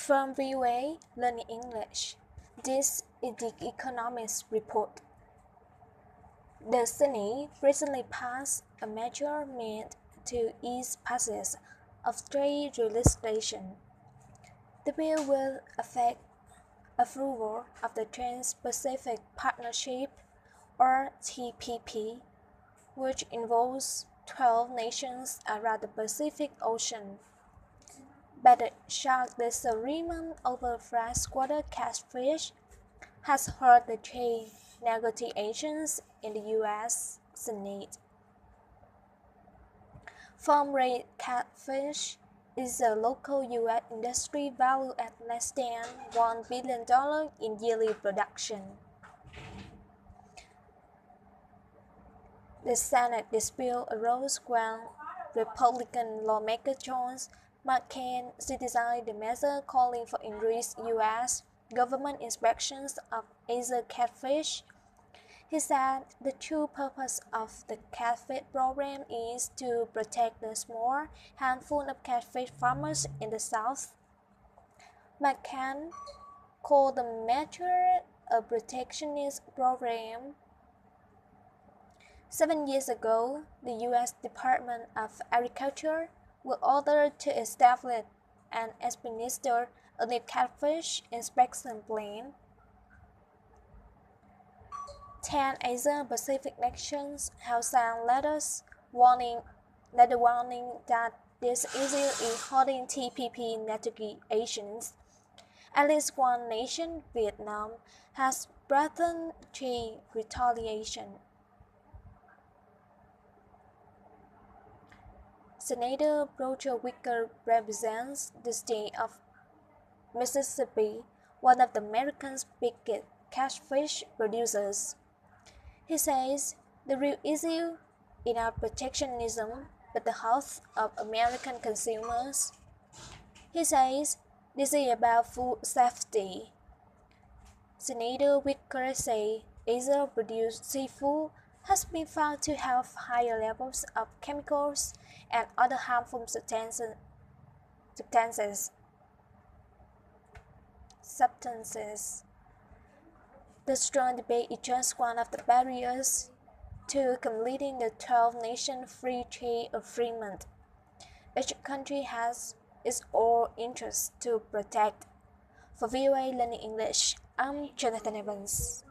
From VOA Learning English, this is the Economist Report. The Senate recently passed a measure meant to ease passage of trade legislation. The bill will affect approval of the Trans-Pacific Partnership, or TPP, which involves 12 nations around the Pacific Ocean. But the shark disagreement over freshwater catfish has hurt the trade negotiations in the U.S. Senate. Farm-raised catfish is a local U.S. industry valued at less than $1 billion in yearly production. The Senate dispute arose when Republican lawmaker John McCain criticized the measure, calling for increased U.S. government inspections of Asian catfish. He said the true purpose of the catfish program is to protect the small handful of catfish farmers in the South. McCain called the measure a protectionist program. 7 years ago, the U.S. Department of Agriculture was ordered to establish and administer a new catfish inspection plan. 10 Asian Pacific nations have sent letters warning that this issue is hurting TPP negotiations. At least one nation, Vietnam, has threatened trade retaliation. Senator Roger Wicker represents the state of Mississippi, one of America's biggest catfish producers. He says the real issue is not protectionism, but the health of American consumers. He says this is about food safety. Senator Wicker says Asia-produced seafood has been found to have higher levels of chemicals and other harmful substances. The strong debate is just one of the barriers to completing the 12-nation free trade agreement. Each country has its own interests to protect. For VOA Learning English, I'm Jonathan Evans.